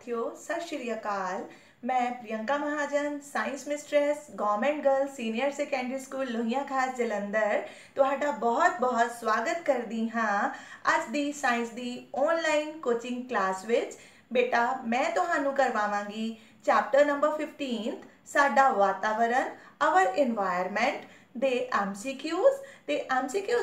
विद्यार्थियों सत श्री अकाल। मैं Priyanka Mahajan science mistress government girls senior secondary school Lohia Khas Jalandhar तुहाडा बहुत बहुत स्वागत करदी हाँ अज दी साइंस दी ऑनलाइन कोचिंग क्लास विच। बेटा मैं तुहानू करवावांगी चैप्टर नंबर 15 साडा वातावरण आवर इन्वायरमेंट दे MCQs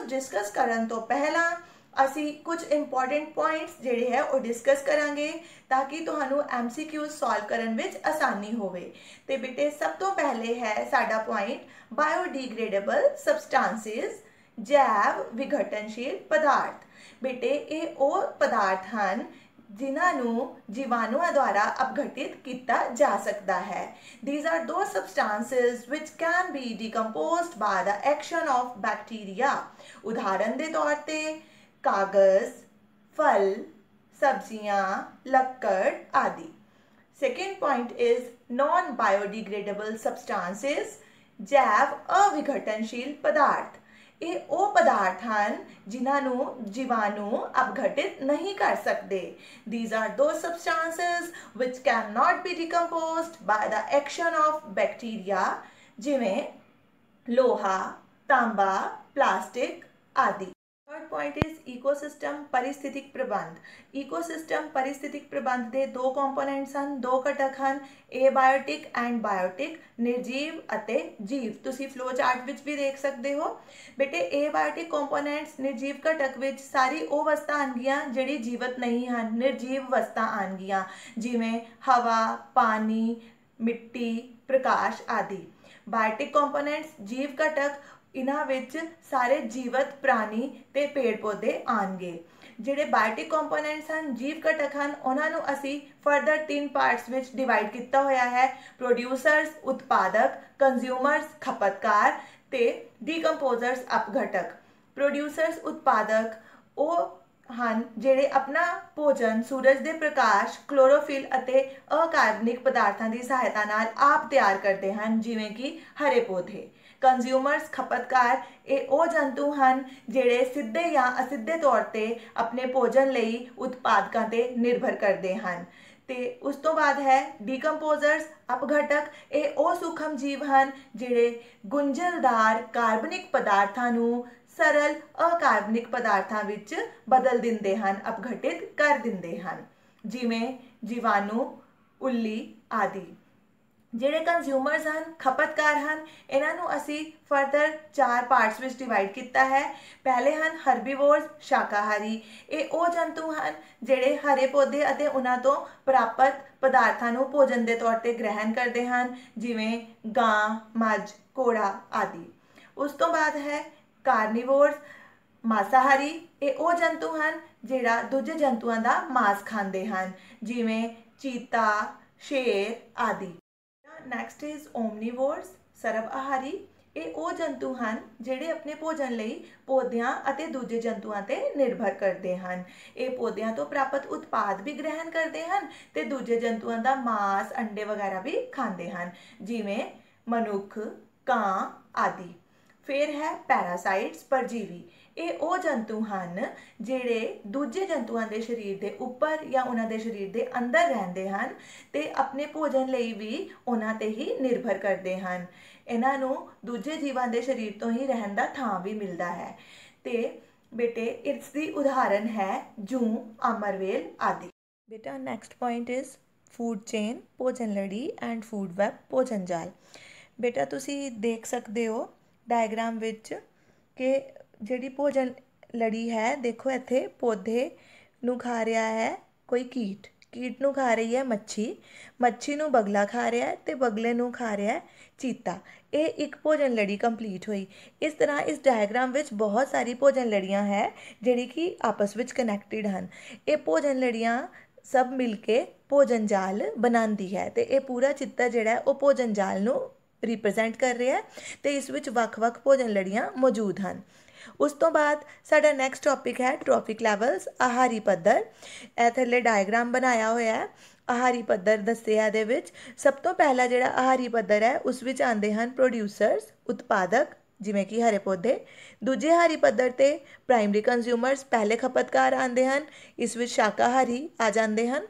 डिस्कस करन तो पहला असी कुछ इंपॉर्टेंट पॉइंट्स जिहड़े है वो डिस्कस करांगे ताकि तुहानू MCQs सॉल्व करन विच आसानी होवे। ते बेटे सब तो पहले है साडा पॉइंट बायोडिग्रेडेबल सबस्टांसिस जैव विघटनशील पदार्थ। बेटे ये वो पदार्थ हैं जिन्होंने जीवाणुओं द्वारा अपघटित किया जा सकता है। These are those substances which can be decomposed by the action of bacteria। उदाहरण के तौर पे कागज, फल, सब्जियां, लक्कड़ आदि। Second point is non biodegradable substances जैव अविघटनशील पदार्थ। ये वो पदार्थ हैं जिन्होंने जीवाणु अपघटित नहीं कर सकते। These are those substances which cannot be decomposed by the action of bacteria जिवें लोहा, तांबा, प्लास्टिक आदि। थर्ड पॉइंट इज इकोसिस्टम परिस्थितिक प्रबंध। इकोसिस्टम परिस्थितिक प्रबंध के दो कंपोनेंट्स हैं, दो घटक हैं, एबायोटिक एंड बायोटिक, निर्जीव अते जीव। तुसी फ्लो चार्ट विच भी देख सकते हो। बेटे एबायोटिक कंपोनेंट्स निर्जीव घटक विच सारी वो वस्तां आनगियां जिहड़ी जीवत नहीं हैं, निर्जीव वस्तां आनगियां जिवें हवा, पानी, मिट्टी, प्रकाश आदि। बायोटिक कंपोनेंट्स जीव घटक इन्हां विच सारे जीवत प्राणी ते पेड़ पौधे आएंगे। जिहड़े बायोटिक कंपोनेंट्स हैं जीव घटक हैं उन्होंने असी फर्दर 3 पार्ट्स विच डिवाइड किया होया है, प्रोड्यूसर्स उत्पादक, कंज्यूमर्स खपतकार ते डीकंपोजर्स अपघटक। प्रोड्यूसर्स उत्पादक वो हैं जिहड़े अपना भोजन सूरज के प्रकाश, क्लोरोफिल अते अकार्बनिक पदार्थों की सहायता नाल आप तैयार करते हैं जिवें कि हरे पौधे। कंज्यूमर्स खपतकार ये वो जंतु हैं जिहड़े सीधे या असीधे तौर पर अपने भोजन लई उत्पादकों ते निर्भर करते हैं। ते उस तो बाद है डीकंपोजर्स अपघटक। ये वो सूक्ष्म जीव हैं जिहड़े गुंझलदार कार्बनिक पदार्थों नूं सरल अकार्बनिक पदार्थों विच बदल दिंदे हैं, अपघटित कर दिंदे हैं जिवें जीवाणु, उल्ली आदि। जिहड़े कंज्यूमर्स हैं खपतकार हैं इन्हों असी फर्दर 4 पार्ट्स विच डिवाइड किया है। पहले हैं हरबीवोर्स शाकाहारी। ये वो जंतु हैं जिहड़े हरे पौधे अते उन्हां तो प्राप्त पदार्थों को भोजन के तौर पर ग्रहण करते हैं जिवें गां, मझ, घोड़ा आदि। उस तो बाद है कार्निवोर्स मांसाहारी। ये वो जंतु हैं जिहड़ा दूजे जंतुओं का मांस खाते हैं जिवें चीता, शेर आदि। नैक्सट इज ओमनीवोर्स सर्व आहारी। ये वो जंतु हैं जिहड़े अपने भोजन लई पौधियां अते दूजे जंतुओं ते निर्भर करते हैं। ये पौधियां तो प्राप्त उत्पाद भी ग्रहण करते हैं ते दूजे जंतुओं का मांस, अंडे वगैरह भी खाते हैं जिवें मनुख, कां आदि। फिर है पैरासाइट्स परजीवी। ये वो जंतु हैं जिहड़े दूजे जंतुओं के शरीर के उपर या उन्होंने शरीर के अंदर रहते हैं ते अपने भोजन लई भी उन्हां ते ही निर्भर करते हैं। इन्हों दूजे जीवां के शरीर तो ही रहन का थां भी मिलता है। ते बेटे इसकी उदाहरण है जूं, अमरवेल आदि। बेटा next point is food chain भोजन लड़ी एंड फूड वैब भोजन जाल। बेटा तुसी देख सकते हो डायग्राम विच कि जिहड़ी भोजन लड़ी है, देखो इत्थे पौधे नू खा रहा है कोई कीट, कीट नू खा रही है मच्छी, मच्छी नू बगला खा रहा है ते बगले नू खा रहा है चीता। ये एक भोजन लड़ी कंप्लीट हुई। इस तरह इस डायग्राम विच बहुत सारी भोजन लड़ियाँ है जिहड़ी कि आपस विच कनैक्टेड हैं। ये भोजन लड़ियाँ सब मिल के भोजन जाल बनाती है ते ये पूरा चित्र जिहड़ा है वो भोजन जाल नू रिप्रजेंट कर रहा है तो इस विच वख-वख भोजन लड़ियाँ मौजूद हैं। उस तो बाद साडा नैक्सट टॉपिक है ट्रॉफिक लैवल्स आहारी पद्धर। ए थल्ले डायग्राम बनाया होया है, आहारी पद्धर दस्से इहदे विच। सब तो पहला जिहड़ा आहारी पद्धर है उस विच आंदे हैं प्रोड्यूसर्स उत्पादक जिवें कि हरे पौधे। दूजे आहारी पद्धर ते प्राइमरी कंज्यूमर्स पहले खपतकार आंदे हैं, इस विच शाकाहारी आ जाते हैं।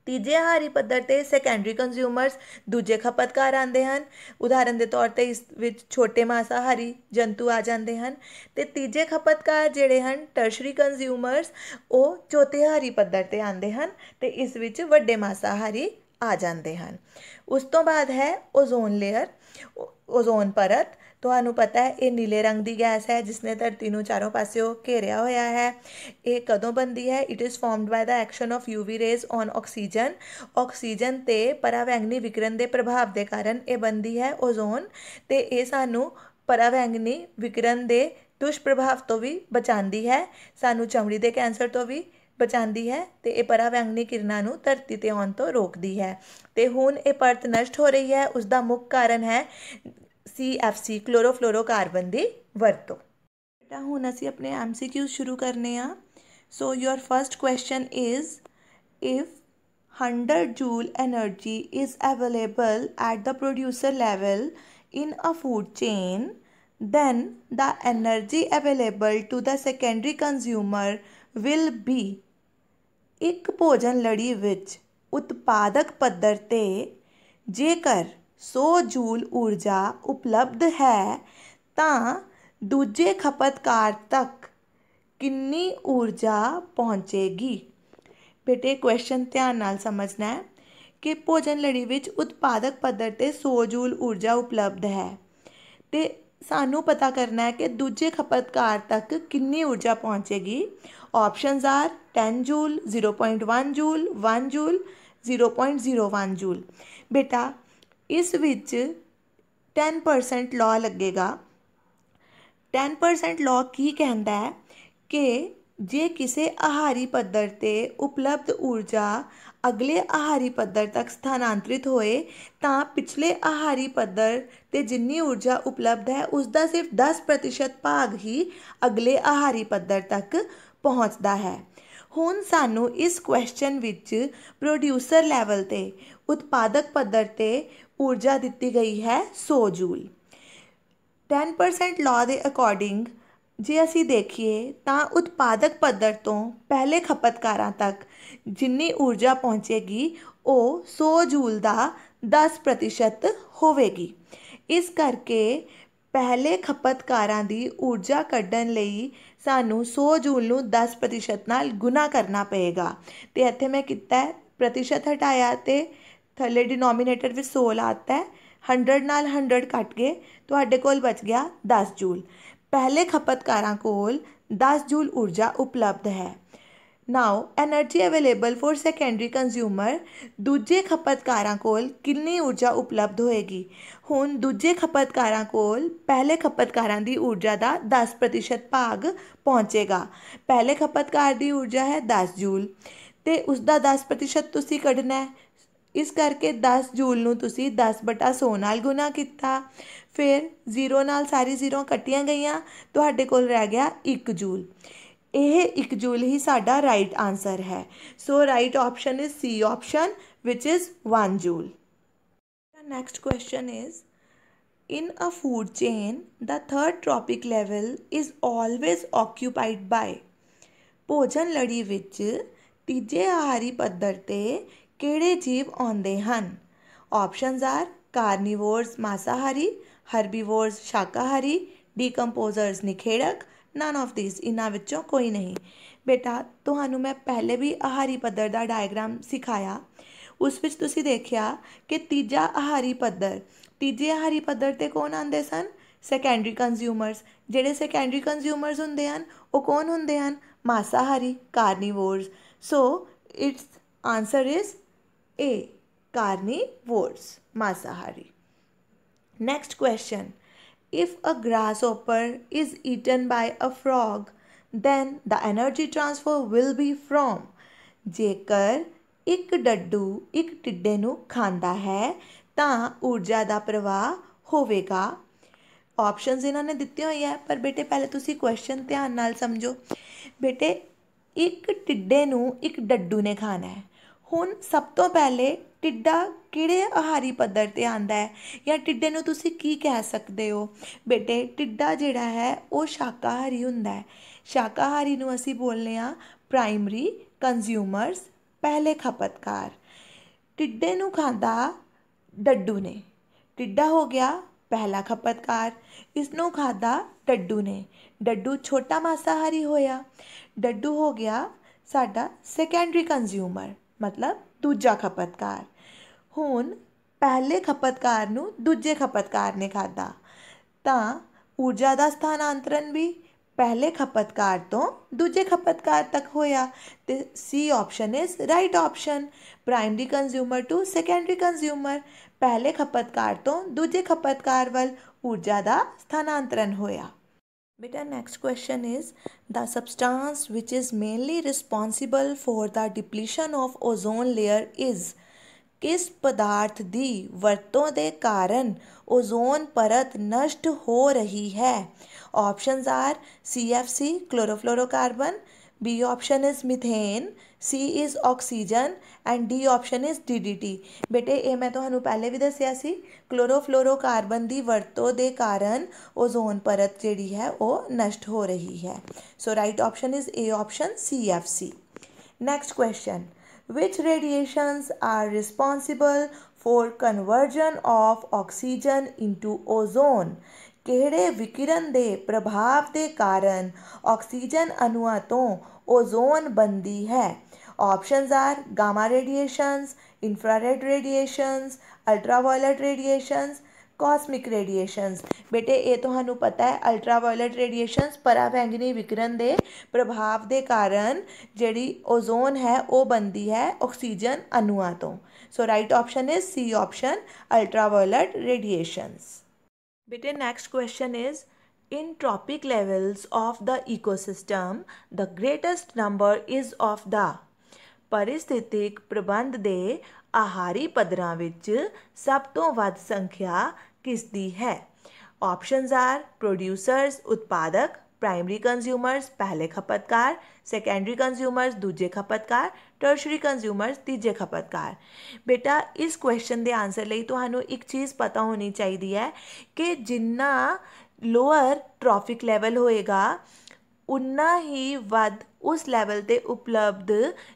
ਤੀਜੇ ਆਹਾਰੀ ਪੱਧਰ ਤੇ ਸੈਕੰਡਰੀ ਕੰਜ਼ਿਊਮਰਸ ਦੂਜੇ ਖਪਤਕਾਰ ਆਉਂਦੇ ਹਨ। ਉਦਾਹਰਨ ਦੇ ਤੌਰ ਤੇ ਇਸ ਵਿੱਚ ਛੋਟੇ ਮਾਸਾਹਾਰੀ ਜੰਤੂ ਆ ਜਾਂਦੇ ਹਨ। ਤੇ ਤੀਜੇ ਖਪਤਕਾਰ ਜਿਹੜੇ ਹਨ ਟਰਸ਼ਰੀ ਕੰਜ਼ਿਊਮਰਸ, ਉਹ ਚੌਥੇ ਆਹਾਰੀ ਪੱਧਰ ਤੇ ਆਉਂਦੇ ਹਨ ਤੇ ਇਸ ਵਿੱਚ ਵੱਡੇ ਮਾਸਾਹਾਰੀ ਆ ਜਾਂਦੇ ਹਨ। ਉਸ ਤੋਂ ਬਾਅਦ ਹੈ ਓਜ਼ੋਨ ਲੇਅਰ, ਓਜ਼ੋਨ ਪਰਤ। ਤੁਹਾਨੂੰ ਪਤਾ ਹੈ ਇਹ ਨੀਲੇ ਰੰਗ ਦੀ ਗੈਸ ਹੈ ਜਿਸ ਨੇ ਧਰਤੀ ਨੂੰ ਚਾਰੋਂ ਪਾਸਿਓਂ ਘੇਰਿਆ ਹੋਇਆ ਹੈ। ਇਹ ਕਦੋਂ ਬਣਦੀ ਹੈ? It is formed by the action of UV rays on oxygen. Oxygen ਤੇ ਪਰਾਵੈਂਗਨੀ ਵਿਕਰਨ ਦੇ ਪ੍ਰਭਾਵ ਦੇ ਕਾਰਨ ਇਹ ਬਣਦੀ ਹੈ ਓਜ਼ੋਨ, ਤੇ ਇਹ ਸਾਨੂੰ ਪਰਾਵੈਂਗਨੀ ਵਿਕਰਨ ਦੇ ਦੁਸ਼ਪ੍ਰਭਾਵ ਤੋਂ ਵੀ ਬਚਾਉਂਦੀ ਹੈ, ਸਾਨੂੰ ਚਮੜੀ ਦੇ ਕੈਂਸਰ ਤੋਂ ਵੀ ਬਚਾਉਂਦੀ ਹੈ ਤੇ ਇਹ ਪਰਾਵੈਂਗਨੀ ਕਿਰਨਾਂ ਨੂੰ ਧਰਤੀ ਤੇ ਆਉਣ ਤੋਂ ਰੋਕਦੀ ਹੈ। ਤੇ ਹੁਣ ਇਹ ਪਰਤ ਨਸ਼ਟ ਹੋ ਰਹੀ ਹੈ, ਉਸ ਦਾ ਮੁੱਖ ਕਾਰਨ ਹੈ CFC ਕਲੋਰੋਫਲੋਰੋਕਾਰਬਨ ਦੀ ਵਰਤੋਂ। ਬੇਟਾ ਹੁਣ ਅਸੀਂ ਆਪਣੇ MCQ ਸ਼ੁਰੂ ਕਰਨੇ ਆ। So your first question is, if 100 joule energy is available at the producer level in a food chain, then the energy available to the secondary consumer will be। ਇੱਕ ਭੋਜਨ ਲੜੀ ਵਿੱਚ ਉਤਪਾਦਕ ਪੱਧਰ ਤੇ ਜੇਕਰ 100 ਜੂਲ ਊਰਜਾ ਉਪਲਬਧ ਹੈ ਤਾਂ ਦੂਜੇ ਖਪਤਕਾਰ ਤੱਕ ਕਿੰਨੀ ਊਰਜਾ ਪਹੁੰਚੇਗੀ। ਬੇਟੇ ਕੁਐਸਚਨ ਧਿਆਨ ਨਾਲ ਸਮਝਣਾ ਹੈ ਕਿ ਭੋਜਨ ਲੜੀ ਵਿੱਚ ਉਤਪਾਦਕ ਪੱਧਰ ਤੇ 100 ਜੂਲ ਊਰਜਾ ਉਪਲਬਧ ਹੈ ਤੇ ਸਾਨੂੰ ਪਤਾ ਕਰਨਾ ਹੈ ਕਿ ਦੂਜੇ ਖਪਤਕਾਰ ਤੱਕ ਕਿੰਨੀ ਊਰਜਾ ਪਹੁੰਚੇਗੀ। Options are 10 joule, 0.1 joule, 1 joule, 0.01 joule. ਬੇਟਾ ਇਸ ਵਿੱਚ 10% ਲਾਅ ਲੱਗੇਗਾ। 10% ਲਾਅ ਕੀ ਕਹਿੰਦਾ ਹੈ ਕਿ ਜੇ ਕਿਸੇ ਆਹਾਰੀ ਪੱਧਰ ਤੇ ਉਪਲਬਧ ਊਰਜਾ ਅਗਲੇ ਆਹਾਰੀ ਪੱਧਰ ਤੱਕ ਸਥਾਨਾਂਤਰਿਤ ਹੋਏ ਤਾਂ ਪਿਛਲੇ ਆਹਾਰੀ ਪੱਧਰ ਤੇ ਜਿੰਨੀ ਊਰਜਾ ਉਪਲਬਧ ਹੈ ਉਸ ਦਾ ਸਿਰਫ 10% ਭਾਗ ਹੀ ਅਗਲੇ ਆਹਾਰੀ ਪੱਧਰ ਤੱਕ ਪਹੁੰਚਦਾ ਹੈ। ਹੁਣ ਸਾਨੂੰ ਇਸ ਕੁਐਸਚਨ ਵਿੱਚ ਪ੍ਰੋਡਿਊਸਰ ਲੈਵਲ ਤੇ ਉਤਪਾਦਕ ਪੱਧਰ ਤੇ ਊਰਜਾ ਦਿੱਤੀ ਗਈ ਹੈ 100 ਜੂਲ। 10% ਲਾਅ ਦੇ ਅਕੋਰਡਿੰਗ ਜੇ ਅਸੀਂ ਦੇਖੀਏ ਤਾਂ ਉਤਪਾਦਕ ਪੱਧਰ ਤੋਂ ਪਹਿਲੇ ਖਪਤਕਾਰਾਂ ਤੱਕ ਜਿੰਨੀ ਊਰਜਾ ਪਹੁੰਚੇਗੀ ਉਹ 100 ਜੂਲ ਦਾ 10% ਹੋਵੇਗੀ। ਇਸ ਕਰਕੇ ਪਹਿਲੇ ਖਪਤਕਾਰਾਂ ਦੀ ਊਰਜਾ ਕੱਢਣ ਲਈ ਸਾਨੂੰ 100 ਜੂਲ ਨੂੰ 10% ਨਾਲ ਗੁਣਾ ਕਰਨਾ ਪਏਗਾ। ਤੇ ਇੱਥੇ ਮੈਂ ਕੀਤਾ ਪ੍ਰਤੀਸ਼ਤ ਹਟਾਇਆ ਤੇ ਥੱਲੇ ਡਿਨੋਮੀਨੇਟਰ ਵਿੱਚ 100 ਲਾਤਾ ਹੈ। 100 ਨਾਲ 100 ਕੱਟ ਗਏ, ਤੁਹਾਡੇ ਕੋਲ ਬਚ ਗਿਆ 10 ਜੂਲ। ਪਹਿਲੇ ਖਪਤਕਾਰਾਂ ਕੋਲ 10 ਜੂਲ ਊਰਜਾ ਉਪਲਬਧ ਹੈ। Now energy available for secondary consumer, ਦੂਜੇ ਖਪਤਕਾਰਾਂ ਕੋਲ ਕਿੰਨੀ ਊਰਜਾ ਉਪਲਬਧ ਹੋਏਗੀ। ਹੁਣ ਦੂਜੇ ਖਪਤਕਾਰਾਂ ਕੋਲ ਪਹਿਲੇ ਖਪਤਕਾਰਾਂ ਦੀ ਊਰਜਾ ਦਾ 10% ਭਾਗ ਪਹੁੰਚੇਗਾ। ਪਹਿਲੇ ਖਪਤਕਾਰ ਦੀ ਊਰਜਾ ਹੈ 10 ਜੂਲ ਤੇ ਉਸ ਦਾ 10% ਤੁਸੀਂ ਕੱਢਣਾ ਹੈ। ਇਸ ਕਰਕੇ 10 ਜੂਲ ਨੂੰ ਤੁਸੀਂ 10/100 ਨਾਲ ਗੁਣਾ ਕੀਤਾ, ਫਿਰ 0 ਨਾਲ ਸਾਰੀ 0 ਕੱਟੀਆਂ ਗਈਆਂ, ਤੁਹਾਡੇ ਕੋਲ ਰਹਿ ਗਿਆ 1 ਜੂਲ। ਇਹ 1 ਜੂਲ ਹੀ ਸਾਡਾ ਰਾਈਟ ਆਨਸਰ ਹੈ। ਸੋ right option is C option which is 1 Joule. Next question is, in a food chain the third tropic level is always occupied by। ਭੋਜਨ ਲੜੀ ਵਿੱਚ ਤੀਜੇ ਆਹਾਰੀ ਪੱਧਰ ਤੇ ਕਿਹੜੇ ਜੀਵ ਆਉਂਦੇ ਹਨ। ਆਪਸ਼ਨਸ ਆਰ ਕਾਰਨੀਵੋਰਸ ਮਾਸਾਹਾਰੀ, ਹਰਬੀਵੋਰਸ ਸ਼ਾਕਾਹਾਰੀ, ਡੀਕੰਪੋਜ਼ਰਸ ਨਿਖੇੜਕ, ਨਨ ਆਫ ਦਿਸ, ਇਹਨਾਂ ਵਿੱਚੋਂ ਕੋਈ ਨਹੀਂ। ਬੇਟਾ ਤੁਹਾਨੂੰ ਮੈਂ ਪਹਿਲੇ ਵੀ ਆਹਾਰੀ ਪੱਧਰ ਦਾ ਡਾਇਗਰਾਮ ਸਿਖਾਇਆ, ਉਸ ਵਿੱਚ ਤੁਸੀਂ ਦੇਖਿਆ ਕਿ ਤੀਜੇ ਆਹਾਰੀ ਪੱਧਰ ਤੇ ਕੌਣ ਆਉਂਦੇ ਸਨ? Secondary consumers. ਜਿਹੜੇ ਸੈਕੰਡਰੀ ਕੰਜ਼ਿਊਮਰਸ ਹੁੰਦੇ ਹਨ ਉਹ ਕੌਣ ਹੁੰਦੇ ਹਨ? ਮਾਸਾਹਾਰੀ, carnivores. So its answer is A, carnivores, ਮਾਸਾਹਾਰੀ। Next question, if a grasshopper is eaten by a frog then the energy transfer will be from। ਜੇਕਰ ਇੱਕ ਡੱਡੂ ਇੱਕ ਟਿੱਡੇ ਨੂੰ ਖਾਂਦਾ ਹੈ ਤਾਂ ਊਰਜਾ ਦਾ ਪ੍ਰਵਾਹ ਹੋਵੇਗਾ। ਆਪਸ਼ਨਸ ਇਹਨਾਂ ਨੇ ਦਿੱਤੇ ਹੋਏ ਹੈ, ਪਰ ਬੇਟੇ ਪਹਿਲੇ ਤੁਸੀਂ ਕੁਐਸਚਨ ਧਿਆਨ ਨਾਲ ਸਮਝੋ। ਬੇਟੇ ਇੱਕ ਟਿੱਡੇ ਨੂੰ ਇੱਕ ਡੱਡੂ ਨੇ ਖਾਣਾ ਹੈ। ਹੁਣ ਸਭ ਤੋਂ ਪਹਿਲੇ ਟਿੱਡਾ ਕਿਹੜੇ ਆਹਾਰੀ ਪੱਧਰ ਤੇ ਆਉਂਦਾ ਹੈ, ਜਾਂ ਟਿੱਡੇ ਨੂੰ ਤੁਸੀਂ ਕੀ ਕਹਿ ਸਕਦੇ ਹੋ? ਬੇਟੇ ਟਿੱਡਾ ਜਿਹੜਾ ਹੈ ਉਹ ਸ਼ਾਕਾਹਾਰੀ ਹੁੰਦਾ ਹੈ। ਸ਼ਾਕਾਹਾਰੀ ਨੂੰ ਅਸੀਂ ਬੋਲਦੇ ਹਾਂ ਪ੍ਰਾਇਮਰੀ ਕੰਜ਼ਿਊਮਰਸ, ਪਹਿਲੇ ਖਪਤਕਾਰ। टिड्डे नूं खांदा डड्डू ने। टिड्डा हो गया पहला खपतकार, इसनों खादा डड्डू ने। डड्डू छोटा मासाहारी होया। डड्डू हो गया साडा सैकेंडरी कंज्यूमर, मतलब दूजा खपतकार। हुण पहले खपतकार नूं दूजे खपतकार ने खादा, तां ऊर्जा का स्थानांतरण भी पहले खपतकार तो दूजे खपतकार तक होया। ते C option is right option. Primary consumer to secondary consumer, पहले खपतकार तो दूजे खपतकार वल ऊर्जा का स्थानांतरण होया। बेटा next question is the substance which is mainly responsible for the depletion of ozone layer is. किस पदार्थ की वरतों के कारण ओजोन परत नष्ट हो रही है। Options are CFC chlorofluorocarbon, B option is methane, C is oxygen and D option is DDT। बेटे ये मैं तुहानू पहले भी दसिया सी, क्लोरोफ्लोरोकार्बन की वरतों के कारण ओजोन परत जिहड़ी है वो नष्ट हो रही है। So right option is A option CFC। Next question, which radiations are responsible for conversion of oxygen into ozone। किहड़े विकिरण के प्रभाव के कारण ऑक्सीजन अणुओं तो ओजोन बनती है। Options are gamma radiations, infrared radiations, ultraviolet radiations, cosmic radiations. बेटे ये तो पता है अल्ट्रावायलेट रेडिएशंस पराबैंगनी विकिरण के प्रभाव के कारण जी ओजोन है वो बनती है ऑक्सीजन अणुओं तो। So right option is C option ultraviolet radiations. बेटे next question is in trophic levels of the ecosystem the greatest number is of the. परिस्थितिक प्रबंध के आहारी पद्धरां विच सब तो वध संख्या किसदी है। ऑप्शंस आर प्रोड्यूसर्स उत्पादक, प्राइमरी कंज्यूमर्स पहले खपतकार, सैकेंडरी कंज्यूमर्स दूजे खपतकार, टर्शरी कंज्यूमर्स तीजे खपतकार। बेटा इस क्वेश्चन के आंसर लिए तो एक चीज़ पता होनी चाहिए कि जिन्ना लोअर ट्रॉफिक लैवल होएगा उन्ना ही वध उस लैवल ते उपलब्ध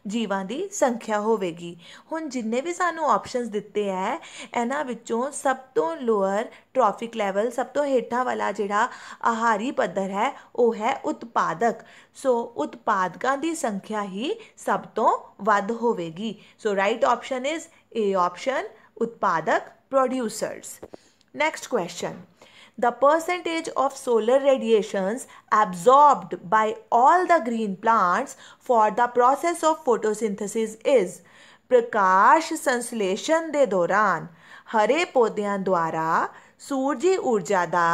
जीवां की संख्या होवेगी। हुण जिन्ने भी सानू ऑप्शनस दिते है इन्हां विचों सब तो लोअर ट्रॉफिक लैवल सब तो हेठां वाला जिहड़ा आहारी पद्धर है वो है उत्पादक। सो उत्पादकां की संख्या ही सब तो वध होवेगी। So right option is A option उत्पादक producers. Next question, the percentage of solar radiations absorbed by all the green plants for the process of photosynthesis is। प्रकाश संश्लेषण के दौरान हरे पौधों द्वारा सूरजी ऊर्जा का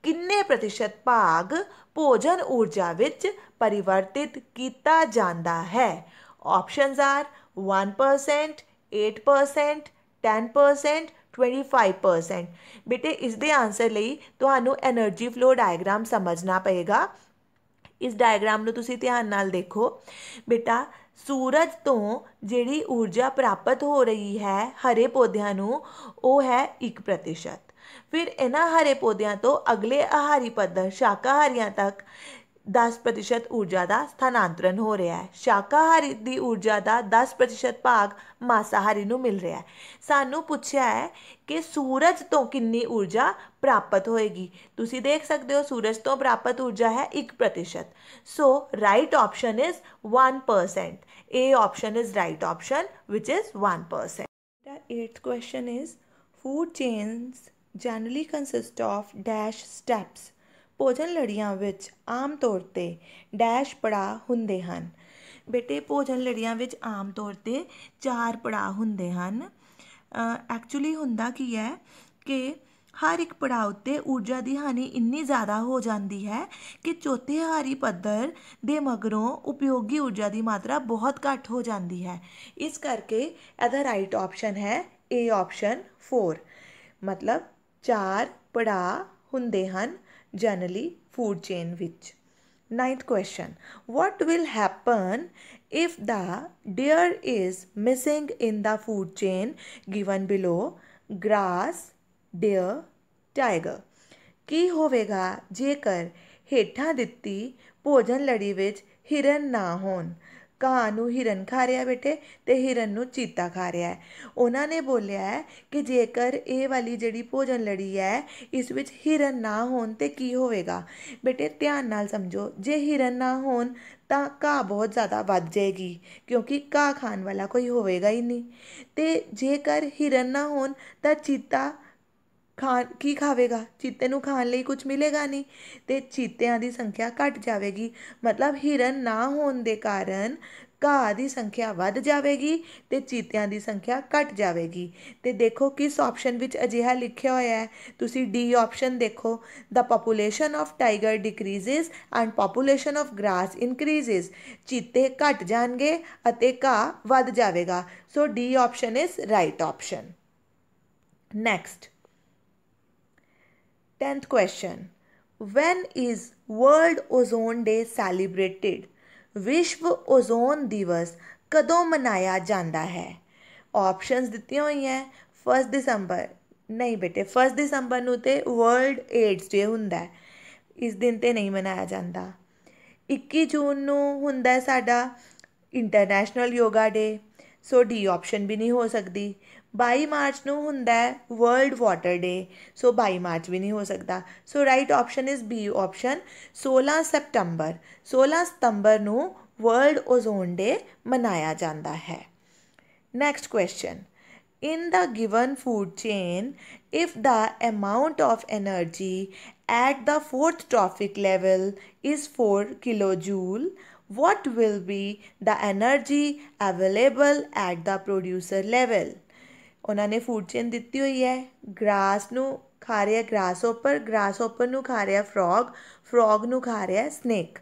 किन्ने प्रतिशत भाग भोजन ऊर्जा विच परिवर्तित किया जाता है। Options are 1%, 8%, 10%, 25%। बेटे इसके आंसर लिए तो एनर्जी फ्लो डायग्राम समझना पएगा। इस डायग्राम में तुसी ध्यान नाल देखो बेटा, सूरज तो जिहड़ी ऊर्जा प्राप्त हो रही है हरे पौधों नूं वो है 1%। फिर इन्हां हरे पौधों तो अगले आहारी पद्धर शाकाहारियों तक 10% ऊर्जा का स्थानांतरण हो रहा है। शाकाहारी की ऊर्जा का 10% भाग मांसाहारी नूं मिल रहा है। सानू पूछा है कि सूरज तो कितनी ऊर्जा प्राप्त होएगी। तुसी देख सकते हो सूरज तो प्राप्त ऊर्जा है 1%। So right option is 1%। A option is right option which is 1%। The 8th question is food chains generally consist of dash steps। ਭੋਜਨ ਲੜੀਆਂ ਵਿੱਚ ਆਮ ਤੌਰ 'ਤੇ ਡੈਸ਼ ਪੜਾਅ ਹੁੰਦੇ ਹਨ। ਬੇਟੇ ਭੋਜਨ ਲੜੀਆਂ ਵਿੱਚ ਆਮ ਤੌਰ 'ਤੇ 4 ਪੜਾਅ ਹੁੰਦੇ ਹਨ। ਐਕਚੁਅਲੀ ਹੁੰਦਾ ਕੀ ਹੈ ਕਿ ਹਰ ਇੱਕ ਪੜਾਅ ਉੱਤੇ ਊਰਜਾ ਦੀ ਹਾਨੀ ਇੰਨੀ ਜ਼ਿਆਦਾ ਹੋ ਜਾਂਦੀ ਹੈ ਕਿ ਚੌਥੇ ਆਹਾਰੀ ਪੱਧਰ ਦੇ ਮਗਰੋਂ ਉਪਯੋਗੀ ਊਰਜਾ ਦੀ ਮਾਤਰਾ ਬਹੁਤ ਘੱਟ ਹੋ ਜਾਂਦੀ ਹੈ। ਇਸ ਕਰਕੇ ਇਹਦਾ ਰਾਈਟ ਆਪਸ਼ਨ ਹੈ ਏ ਆਪਸ਼ਨ 4, ਮਤਲਬ 4 ਪੜਾਅ ਹੁੰਦੇ ਹਨ generally food chain which। 9th question, what will happen if the deer is missing in the food chain given below? grass, deer, tiger। ਕੀ ਹੋਵੇਗਾ ਜੇਕਰ ਹੇਠਾਂ ਦਿੱਤੀ ਭੋਜਨ ਲੜੀ ਵਿੱਚ ਹਿਰਨ ਨਾ ਹੋਣ। ਘਾਹ ਨੂੰ ਹਿਰਨ ਖਾ ਰਿਹਾ ਬੇਟੇ ਤੇ ਹਿਰਨ ਨੂੰ ਚੀਤਾ ਖਾ ਰਿਹਾ ਹੈ। ਉਹਨਾਂ ਨੇ ਬੋਲਿਆ ਹੈ ਕਿ ਜੇਕਰ ਇਹ ਵਾਲੀ ਜਿਹੜੀ ਭੋਜਨ ਲੜੀ ਹੈ ਇਸ ਵਿੱਚ ਹਿਰਨ ਨਾ ਹੋਣ ਤੇ ਕੀ ਹੋਵੇਗਾ। ਬੇਟੇ ਧਿਆਨ ਨਾਲ ਸਮਝੋ, ਜੇ ਹਿਰਨ ਨਾ ਹੋਣ ਤਾਂ ਘਾਹ ਬਹੁਤ ਜ਼ਿਆਦਾ ਵੱਧ ਜਾਏਗੀ ਕਿਉਂਕਿ ਘਾਹ ਖਾਣ ਵਾਲਾ ਕੋਈ ਹੋਵੇਗਾ ਹੀ ਨਹੀਂ। ਤੇ ਜੇਕਰ ਹਿਰਨ ਨਾ ਹੋਣ ਤਾਂ ਚੀਤਾ ਕੀ ਖਾਵੇਗਾ, ਚੀਤੇ ਨੂੰ ਖਾਣ ਲਈ ਕੁਝ ਮਿਲੇਗਾ ਨਹੀਂ ਤੇ ਚੀਤਿਆਂ ਦੀ ਸੰਖਿਆ ਘਟ ਜਾਵੇਗੀ। ਮਤਲਬ ਹਿਰਨ ਨਾ ਹੋਣ ਦੇ ਕਾਰਨ ਘਾਹ ਦੀ ਸੰਖਿਆ ਵੱਧ ਜਾਵੇਗੀ ਤੇ ਚੀਤਿਆਂ ਦੀ ਸੰਖਿਆ ਘਟ ਜਾਵੇਗੀ। ਤੇ ਦੇਖੋ ਕਿਸ ਆਪਸ਼ਨ ਵਿੱਚ ਅਜਿਹਾ ਲਿਖਿਆ ਹੋਇਆ ਹੈ, ਤੁਸੀਂ ਡੀ ਆਪਸ਼ਨ ਦੇਖੋ, the population of tiger decreases and population of grass increases. ਚੀਤੇ ਘਟ ਜਾਣਗੇ ਅਤੇ ਘਾਹ ਵੱਧ ਜਾਵੇਗਾ। So D option is right option. Next 10th question. When is World Ozone Day celebrated? ਵਿਸ਼ਵ ਓਜ਼ੋਨ ਦਿਵਸ ਕਦੋਂ ਮਨਾਇਆ ਜਾਂਦਾ ਹੈ? ਆਪਸ਼ਨਸ ਦਿੱਤੀਆਂ ਹੋਈਆਂ। 1 ਦਸੰਬਰ, ਨਹੀਂ ਬੇਟੇ 1 ਦਸੰਬਰ ਨੂੰ ਤੇ ਵਰਲਡ ਏਡਸ ਡੇ ਹੁੰਦਾ ਹੈ, ਇਸ ਦਿਨ ਤੇ ਨਹੀਂ ਮਨਾਇਆ ਜਾਂਦਾ। 21 ਜੂਨ ਨੂੰ ਹੁੰਦਾ ਸਾਡਾ ਇੰਟਰਨੈਸ਼ਨਲ ਯੋਗਾ ਡੇ, ਸੋ ਡੀ ਆਪਸ਼ਨ ਵੀ ਨਹੀਂ ਹੋ ਸਕਦੀ। 22 ਮਾਰਚ ਨੂੰ ਹੁੰਦਾ ਹੈ ਵਰਲਡ ਵਾਟਰ ਡੇ, ਸੋ 22 ਮਾਰਚ ਵੀ ਨਹੀਂ ਹੋ ਸਕਦਾ। ਸੋ right option is B option 16 ਸਤੰਬਰ। 16 ਸਤੰਬਰ ਨੂੰ ਵਰਲਡ ਓਜ਼ੋਨ ਡੇ ਮਨਾਇਆ ਜਾਂਦਾ ਹੈ। Next question, in the given food chain, if the amount of energy at the 4th trophic level is 4 kilojoule, what will be the energy available at the producer level? ਉਹਨਾਂ ਨੇ food chain ਦਿੱਤੀ ਹੋਈ ਹੈ, grass ਨੂੰ ਖਾ ਰਿਹਾ grass ਓਪਰ ਨੂੰ ਖਾ ਰਿਹਾ ਫਰੋਗ ਨੂੰ ਖਾ ਰਿਹਾ ਸਨੇਕ।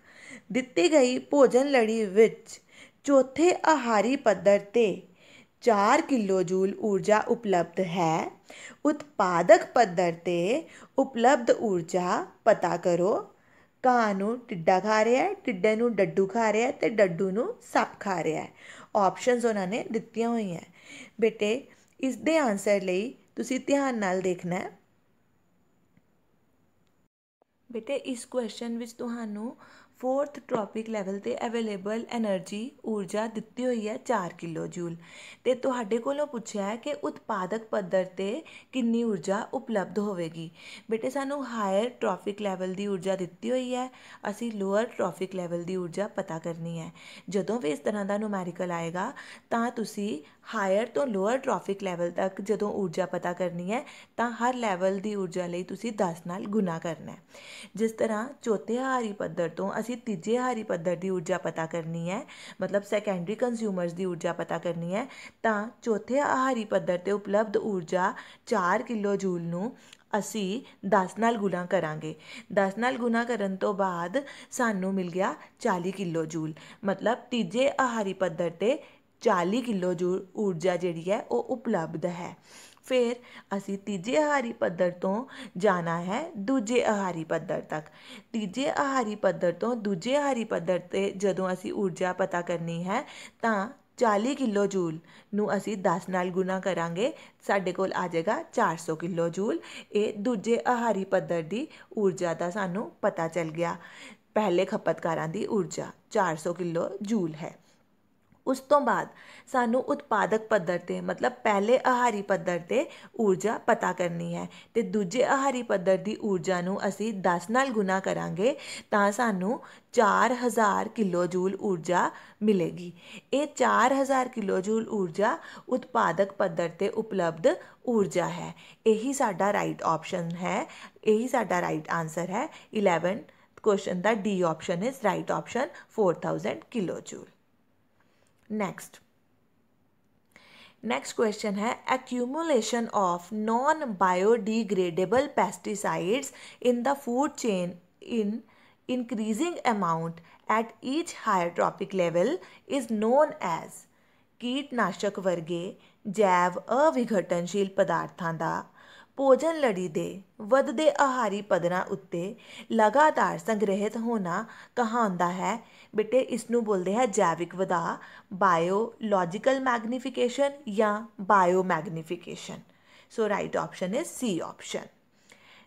ਦਿੱਤੀ ਗਈ ਭੋਜਨ ਲੜੀ ਵਿੱਚ ਚੌਥੇ ਆਹਾਰੀ ਪੱਧਰ ਤੇ 4 ਕਿਲੋਜੂਲ ਊਰਜਾ ਉਪਲਬਧ ਹੈ। ਉਤਪਾਦਕ ਪੱਧਰ ਤੇ ਉਪਲਬਧ ਊਰਜਾ ਪਤਾ ਕਰੋ। ਘਾਹ ਨੂੰ ਟਿੱਡਾ ਖਾ ਰਿਹਾ, ਟਿੱਡੇ ਨੂੰ ਡੱਡੂ ਖਾ ਰਿਹਾ ਤੇ ਡੱਡੂ ਨੂੰ ਸੱਪ ਖਾ ਰਿਹਾ। ਆਪਸ਼ਨਸ ਉਹਨਾਂ ਨੇ ਦਿੱਤੀਆਂ ਹੋਈਆਂ। ਬੇਟੇ ਇਸ ਦੇ ਆਨਸਰ ਲਈ ਤੁਸੀਂ ਧਿਆਨ ਨਾਲ ਦੇਖਣਾ ਹੈ। ਬੇਟੇ ਇਸ ਕੁਐਸਚਨ ਵਿੱਚ ਤੁਹਾਨੂੰ 4th ਟ੍ਰੋਪਿਕ ਲੈਵਲ 'ਤੇ ਅਵੇਲੇਬਲ ਐਨਰਜੀ ਊਰਜਾ ਦਿੱਤੀ ਹੋਈ ਹੈ 4 ਕਿਲੋ ਜੂਲ, ਅਤੇ ਤੁਹਾਡੇ ਕੋਲੋਂ ਪੁੱਛਿਆ ਹੈ ਕਿ ਉਤਪਾਦਕ ਪੱਧਰ 'ਤੇ ਕਿੰਨੀ ਊਰਜਾ ਉਪਲਬਧ ਹੋਵੇਗੀ। ਬੇਟੇ ਸਾਨੂੰ ਹਾਇਰ ਟ੍ਰੋਪਿਕ ਲੈਵਲ ਦੀ ਊਰਜਾ ਦਿੱਤੀ ਹੋਈ ਹੈ, ਅਸੀਂ ਲੋਅਰ ਟ੍ਰੋਪਿਕ ਲੈਵਲ ਦੀ ਊਰਜਾ ਪਤਾ ਕਰਨੀ ਹੈ। ਜਦੋਂ ਵੀ ਇਸ ਤਰ੍ਹਾਂ ਦਾ ਨੂਮੈਰੀਕਲ ਆਏਗਾ ਤਾਂ ਤੁਸੀਂ ਹਾਇਰ ਤੋਂ ਲੋਅਰ ਟ੍ਰੋਪਿਕ ਲੈਵਲ ਤੱਕ ਜਦੋਂ ਊਰਜਾ ਪਤਾ ਕਰਨੀ ਹੈ ਤਾਂ ਹਰ ਲੈਵਲ ਦੀ ਊਰਜਾ ਲਈ ਤੁਸੀਂ 10 ਨਾਲ ਗੁਣਾ ਕਰਨਾ ਹੈ। ਜਿਸ ਤਰ੍ਹਾਂ ਚੌਥੇ ਆਹਾਰੀ ਪੱਧਰ ਤੋਂ ਅਸੀਂ ਤੀਜੇ ਆਹਾਰੀ ਪੱਧਰ ਦੀ ਊਰਜਾ ਪਤਾ ਕਰਨੀ ਹੈ, ਮਤਲਬ ਸੈਕੰਡਰੀ ਕੰਜ਼ਿਊਮਰਸ ਦੀ ਊਰਜਾ ਪਤਾ ਕਰਨੀ ਹੈ, ਤਾਂ ਚੌਥੇ ਆਹਾਰੀ ਪੱਧਰ 'ਤੇ ਉਪਲਬਧ ਊਰਜਾ 4 ਕਿਲੋ ਜੂਲ ਨੂੰ ਅਸੀਂ 10 ਨਾਲ ਗੁਣਾ ਕਰਾਂਗੇ। 10 ਨਾਲ ਗੁਣਾ ਕਰਨ ਤੋਂ ਬਾਅਦ ਸਾਨੂੰ ਮਿਲ ਗਿਆ 40 ਕਿਲੋ ਜੂਲ, ਮਤਲਬ ਤੀਜੇ ਆਹਾਰੀ ਪੱਧਰ 'ਤੇ 40 ਕਿਲੋ ਜੂਲ ਊਰਜਾ ਜਿਹੜੀ ਹੈ ਉਹ ਉਪਲਬਧ ਹੈ। ਫਿਰ ਅਸੀਂ ਤੀਜੇ ਆਹਾਰੀ ਪੱਧਰ ਤੋਂ ਜਾਣਾ ਹੈ ਦੂਜੇ ਆਹਾਰੀ ਪੱਧਰ ਤੱਕ। ਤੀਜੇ ਆਹਾਰੀ ਪੱਧਰ ਤੋਂ ਦੂਜੇ ਆਹਾਰੀ ਪੱਧਰ 'ਤੇ ਜਦੋਂ ਅਸੀਂ ਊਰਜਾ ਪਤਾ ਕਰਨੀ ਹੈ ਤਾਂ 40 ਕਿਲੋ ਜੂਲ ਨੂੰ ਅਸੀਂ 10 ਨਾਲ ਗੁਣਾ ਕਰਾਂਗੇ, ਸਾਡੇ ਕੋਲ ਆ ਜਾਏਗਾ 400 ਕਿਲੋ ਜੂਲ। ਇਹ ਦੂਜੇ ਆਹਾਰੀ ਪੱਧਰ ਦੀ ਊਰਜਾ ਦਾ ਸਾਨੂੰ ਪਤਾ ਚੱਲ ਗਿਆ। ਪਹਿਲੇ ਖਪਤਕਾਰਾਂ ਦੀ ਊਰਜਾ 400 ਕਿਲੋ ਜੂਲ ਹੈ। ਉਸ ਤੋਂ ਬਾਅਦ ਸਾਨੂੰ ਉਤਪਾਦਕ ਪੱਧਰ 'ਤੇ ਮਤਲਬ ਪਹਿਲੇ ਆਹਾਰੀ ਪੱਧਰ 'ਤੇ ਊਰਜਾ ਪਤਾ ਕਰਨੀ ਹੈ, ਅਤੇ ਦੂਜੇ ਆਹਾਰੀ ਪੱਧਰ ਦੀ ਊਰਜਾ ਨੂੰ ਅਸੀਂ 10 ਨਾਲ ਗੁਣਾ ਕਰਾਂਗੇ ਤਾਂ ਸਾਨੂੰ 4000 ਕਿਲੋ ਜੂਲ ਊਰਜਾ ਮਿਲੇਗੀ। ਇਹ 4000 ਕਿਲੋ ਜੂਲ ਊਰਜਾ ਉਤਪਾਦਕ ਪੱਧਰ 'ਤੇ ਉਪਲਬਧ ਊਰਜਾ ਹੈ। ਇਹੀ ਸਾਡਾ ਰਾਈਟ ਆਪਸ਼ਨ ਹੈ, ਇਹੀ ਸਾਡਾ ਰਾਈਟ ਆਨਸਰ ਹੈ। 11th question the D option is right option 4000 kilo Joule. Next question है accumulation of non-biodegradable pesticides in the food chain in increasing amount at each higher trophic level is known as। ਕੀਟਨਾਸ਼ਕ ਵਰਗੇ ਜੈਵ ਅਵਿਘਟਨਸ਼ੀਲ ਪਦਾਰਥਾਂ ਦਾ ਭੋਜਨ ਲੜੀ ਦੇ ਵੱਧਦੇ ਆਹਾਰੀ ਪੱਧਰਾਂ ਉੱਤੇ ਲਗਾਤਾਰ ਸੰਗ੍ਰਹਿਤ ਹੋਣਾ ਕਹਾਉਂਦਾ ਹੈ। ਬੇਟੇ ਇਸ ਨੂੰ ਬੋਲਦੇ ਹੈ ਜੈਵਿਕ ਵਧਾਅ, ਬਾਇਓਲੋਜੀਕਲ ਮੈਗਨੀਫਿਕੇਸ਼ਨ ਜਾਂ bio magnification. So right option is C option.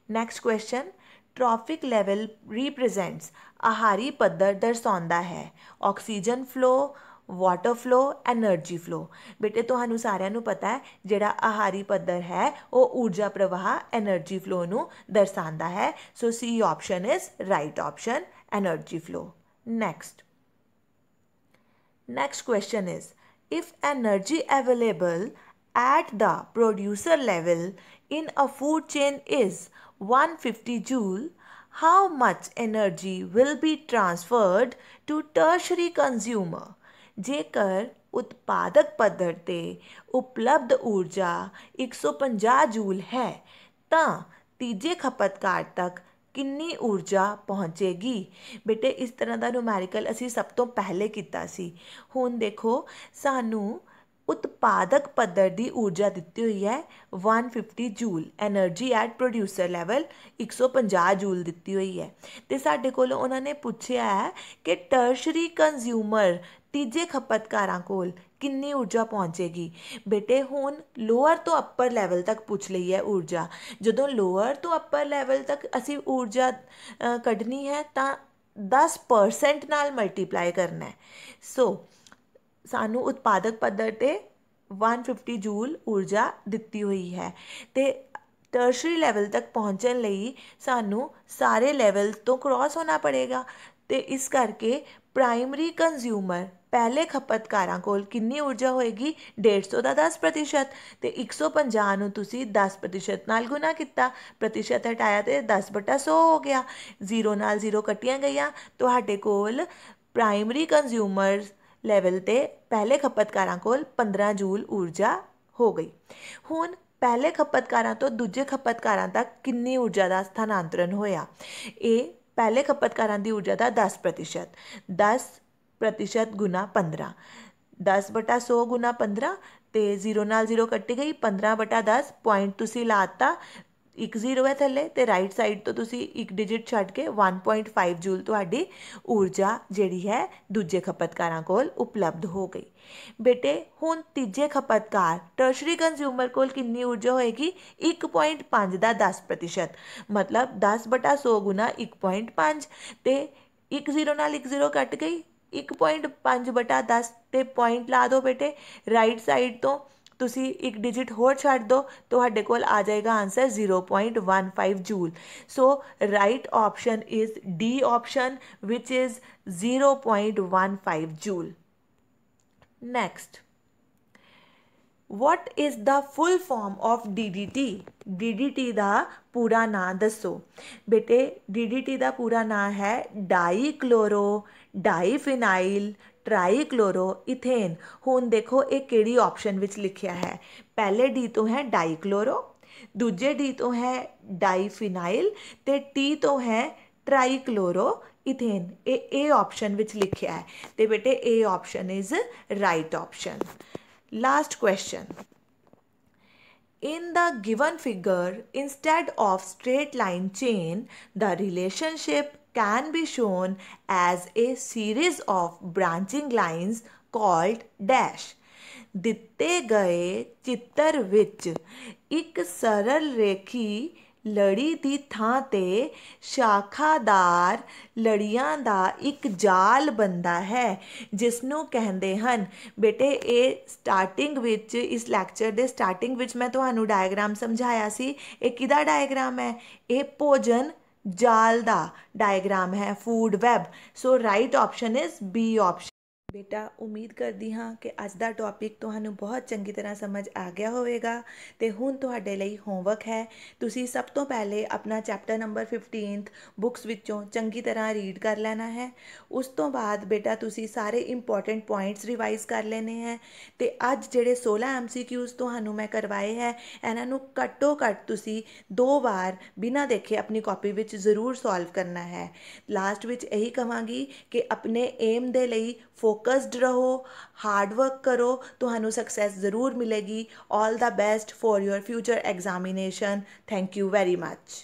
Next question, trophic level represents ਆਹਾਰੀ ਪੱਧਰ ਦਰਸਾਉਂਦਾ ਹੈ। Oxygen flow, water flow, energy flow. ਬੇਟੇ ਤੁਹਾਨੂੰ ਸਾਰਿਆਂ ਨੂੰ ਪਤਾ ਹੈ ਜਿਹੜਾ ਆਹਾਰੀ ਪੱਧਰ ਹੈ ਉਹ ਊਰਜਾ ਪ੍ਰਵਾਹ એનર્ਜੀ ਫਲੋ ਨੂੰ ਦਰਸਾਉਂਦਾ ਹੈ। So C option is right option, energy flow. Next question is, if energy available at the producer level in a food chain is 150 joule, how much energy will be transferred to tertiary consumer? ਜੇਕਰ ਉਤਪਾਦਕ ਪੱਧਰ ਤੇ ਉਪਲਬਧ ਊਰਜਾ 150 Joule ਹੈ ਤਾਂ ਤੀਜੇ ਖਪਤਕਾਰ ਤੱਕ ਕਿੰਨੀ ਊਰਜਾ ਪਹੁੰਚੇਗੀ। ਬੇਟੇ ਇਸ ਤਰ੍ਹਾਂ ਦਾ ਨੂਮੈਰੀਕਲ ਅਸੀਂ ਸਭ ਤੋਂ ਪਹਿਲੇ ਕੀਤਾ ਸੀ। ਹੁਣ ਦੇਖੋ ਸਾਨੂੰ ਉਤਪਾਦਕ ਪੱਧਰ ਦੀ ਊਰਜਾ ਦਿੱਤੀ ਹੋਈ ਹੈ 150 Joule, energy at producer level 150 Joule ਦਿੱਤੀ ਹੋਈ ਹੈ। ਅਤੇ ਸਾਡੇ ਕੋਲ ਉਹਨਾਂ ਨੇ ਪੁੱਛਿਆ ਹੈ ਕਿ ਟਰਸ਼ਰੀ ਕੰਜ਼ਿਊਮਰ ਤੀਜੇ ਖਪਤਕਾਰਾਂ ਕੋਲ ਕਿੰਨੀ ਊਰਜਾ ਪਹੁੰਚੇਗੀ। ਬੇਟੇ ਹੁਣ ਲੋਅਰ ਤੋਂ ਅੱਪਰ ਲੈਵਲ ਤੱਕ ਪੁੱਛ ਲਈ ਹੈ ਊਰਜਾ। ਜਦੋਂ ਲੋਅਰ ਤੋਂ ਅੱਪਰ ਲੈਵਲ ਤੱਕ ਅਸੀਂ ਊਰਜਾ ਕੱਢਣੀ ਹੈ ਤਾਂ 10% ਨਾਲ ਮਲਟੀਪਲਾਈ ਕਰਨਾ ਹੈ। ਸੋ ਸਾਨੂੰ ਉਤਪਾਦਕ ਪੱਧਰ 'ਤੇ 150 ਜੂਲ ਊਰਜਾ ਦਿੱਤੀ ਹੋਈ ਹੈ ਅਤੇ ਟਰਸ਼ਰੀ ਲੈਵਲ ਤੱਕ ਪਹੁੰਚਣ ਲਈ ਸਾਨੂੰ ਸਾਰੇ ਲੈਵਲ ਤੋਂ ਕ੍ਰੋਸ ਹੋਣਾ ਪੜੇਗਾ। ਅਤੇ ਇਸ ਕਰਕੇ ਪ੍ਰਾਇਮਰੀ ਕੰਜ਼ਿਊਮਰ ਪਹਿਲੇ ਖਪਤਕਾਰਾਂ ਕੋਲ ਕਿੰਨੀ ਊਰਜਾ ਹੋਏਗੀ, 150 ਦਾ 10% ਅਤੇ 150 ਨੂੰ ਤੁਸੀਂ 10% ਨਾਲ ਗੁਣਾ ਕੀਤਾ, ਪ੍ਰਤੀਸ਼ਤ ਹਟਾਇਆ ਅਤੇ 10/100 ਹੋ ਗਿਆ। 0 ਨਾਲ 0 ਕੱਟੀਆਂ ਗਈਆਂ, ਤੁਹਾਡੇ ਕੋਲ ਪ੍ਰਾਇਮਰੀ ਕੰਜ਼ਿਊਮਰ ਲੈਵਲ 'ਤੇ ਪਹਿਲੇ ਖਪਤਕਾਰਾਂ ਕੋਲ 15 ਜੂਲ ਊਰਜਾ ਹੋ ਗਈ। ਹੁਣ ਪਹਿਲੇ ਖਪਤਕਾਰਾਂ ਤੋਂ ਦੂਜੇ ਖਪਤਕਾਰਾਂ ਤੱਕ ਕਿੰਨੀ ਊਰਜਾ ਦਾ ਸਥਾਨਾਂਤਰਨ ਹੋਇਆ। ਇਹ ਪਹਿਲੇ ਖਪਤਕਾਰਾਂ ਦੀ ਊਰਜਾ ਦਾ 10%, 10% ਗੁਣਾ 15, 10/100 ਗੁਣਾ 15 ਅਤੇ 0 ਨਾਲ 0 ਕੱਟੀ ਗਈ, 15/10 ਪੁਆਇੰਟ ਤੁਸੀਂ ਲਾਤਾ, 1 0 ਹੈ ਥੱਲੇ ਅਤੇ ਰਾਈਟ ਸਾਈਡ ਤੋਂ ਤੁਸੀਂ ਇੱਕ ਡਿਜਿਟ ਛੱਡ ਕੇ 1.5 ਜੂਲ ਤੁਹਾਡੀ ਊਰਜਾ ਜਿਹੜੀ ਹੈ ਦੂਜੇ ਖਪਤਕਾਰਾਂ ਕੋਲ ਉਪਲਬਧ ਹੋ ਗਈ। ਬੇਟੇ ਹੁਣ ਤੀਜੇ ਖਪਤਕਾਰ ਟਰਸ਼ਰੀ ਕੰਜ਼ਿਊਮਰ ਕੋਲ ਕਿੰਨੀ ਊਰਜਾ ਹੋਏਗੀ, 1.5 ਦਾ 10%, ਮਤਲਬ 10/100 ਗੁਣਾ 1.5 ਅਤੇ 1 0 ਨਾਲ 1 0 ਕੱਟ ਗਈ, 1.5/10 ਅਤੇ ਪੁਆਇੰਟ ਲਾ ਦਿਓ ਬੇਟੇ। ਰਾਈਟ ਸਾਈਡ ਤੋਂ ਤੁਸੀਂ ਇੱਕ ਡਿਜਿਟ ਹੋਰ ਛੱਡ ਦਿਓ, ਤੁਹਾਡੇ ਕੋਲ ਆ ਜਾਏਗਾ answer 0.15 Joule. So right option is D option which is 0.15 Joule. Next, what is the full form of DDT? DDT ਦਾ ਪੂਰਾ ਨਾਂ ਦੱਸੋ। ਬੇਟੇ DDT ਦਾ ਪੂਰਾ ਨਾਂ ਹੈ ਡਾਈਕਲੋਰੋ ਡਾਈਫਿਨਾਈਲ ਟਰਾਈਕਲੋਰੋ ਇਥੇਨ। ਹੁਣ ਦੇਖੋ ਇਹ ਕਿਹੜੀ ਆਪਸ਼ਨ ਵਿੱਚ ਲਿਖਿਆ ਹੈ। ਪਹਿਲੇ ਡੀ ਤੋਂ ਹੈ ਡਾਈਕਲੋਰੋ, ਦੂਜੇ ਡੀ ਤੋਂ ਹੈ ਡਾਈਫਿਨਾਈਲ ਅਤੇ ਟੀ ਤੋਂ ਹੈ ਟਰਾਈਕਲੋਰੋ ਇਥੇਨ। ਇਹ ਆਪਸ਼ਨ ਵਿੱਚ ਲਿਖਿਆ ਹੈ ਅਤੇ ਬੇਟੇ ਇਹ option is right option. Last question. In the given figure, instead of straight line chain, the relationship can be shown as a series of branching lines called dash. ਦਿੱਤੇ ਗਏ ਚਿੱਤਰ ਵਿੱਚ ਇੱਕ ਸਰਲ ਰੇਖੀ ਲੜੀ ਦੀ ਥਾਂ 'ਤੇ ਸ਼ਾਖਾਦਾਰ ਲੜੀਆਂ ਦਾ ਇੱਕ ਜਾਲ ਬਣਦਾ ਹੈ ਜਿਸ ਨੂੰ ਕਹਿੰਦੇ ਹਨ। ਬੇਟੇ ਇਹ ਸਟਾਰਟਿੰਗ ਵਿੱਚ, ਇਸ ਲੈਕਚਰ ਦੇ ਸਟਾਰਟਿੰਗ ਵਿੱਚ ਮੈਂ ਤੁਹਾਨੂੰ ਡਾਇਗਰਾਮ ਸਮਝਾਇਆ ਸੀ। ਇਹ ਕਿਹਦਾ ਡਾਇਗਰਾਮ ਹੈ? ਇਹ ਭੋਜਨ ਜਾਲ ਦਾ ਡਾਇਗਰਾਮ ਹੈ, food web. So right option is B option. ਬੇਟਾ ਉਮੀਦ ਕਰਦੀ ਹਾਂ ਕਿ ਅੱਜ ਦਾ ਟੌਪਿਕ ਤੁਹਾਨੂੰ ਬਹੁਤ ਚੰਗੀ ਤਰ੍ਹਾਂ ਸਮਝ ਆ ਗਿਆ ਹੋਵੇਗਾ ਅਤੇ ਹੁਣ ਤੁਹਾਡੇ ਲਈ ਹੋਮਵਰਕ ਹੈ। ਤੁਸੀਂ ਸਭ ਤੋਂ ਪਹਿਲੇ ਆਪਣਾ ਚੈਪਟਰ ਨੰਬਰ 15 ਬੁੱਕਸ ਵਿੱਚੋਂ ਚੰਗੀ ਤਰ੍ਹਾਂ ਰੀਡ ਕਰ ਲੈਣਾ ਹੈ। ਉਸ ਤੋਂ ਬਾਅਦ ਬੇਟਾ ਤੁਸੀਂ ਸਾਰੇ ਇੰਪੋਰਟੈਂਟ ਪੁਆਇੰਟਸ ਰਿਵਾਈਜ਼ ਕਰ ਲੈਣੇ ਹੈ ਅਤੇ ਅੱਜ ਜਿਹੜੇ 16 MCQs ਤੁਹਾਨੂੰ ਮੈਂ ਕਰਵਾਏ ਹੈ ਇਹਨਾਂ ਨੂੰ ਘੱਟੋ ਘੱਟ ਤੁਸੀਂ 2 ਵਾਰ ਬਿਨਾਂ ਦੇਖੇ ਆਪਣੀ ਕਾਪੀ ਵਿੱਚ ਜ਼ਰੂਰ ਸੋਲਵ ਕਰਨਾ ਹੈ। ਲਾਸਟ ਵਿੱਚ ਇਹੀ ਕਹਾਂਗੀ ਕਿ ਆਪਣੇ ਏਮ ਦੇ ਲਈ ਫੋਕਸਡ ਰਹੋ, ਹਾਰਡ ਵਰਕ ਕਰੋ, ਤੁਹਾਨੂੰ ਸਕਸੈਸ ਜ਼ਰੂਰ ਮਿਲੇਗੀ। All the best for your future examination. Thank you very much.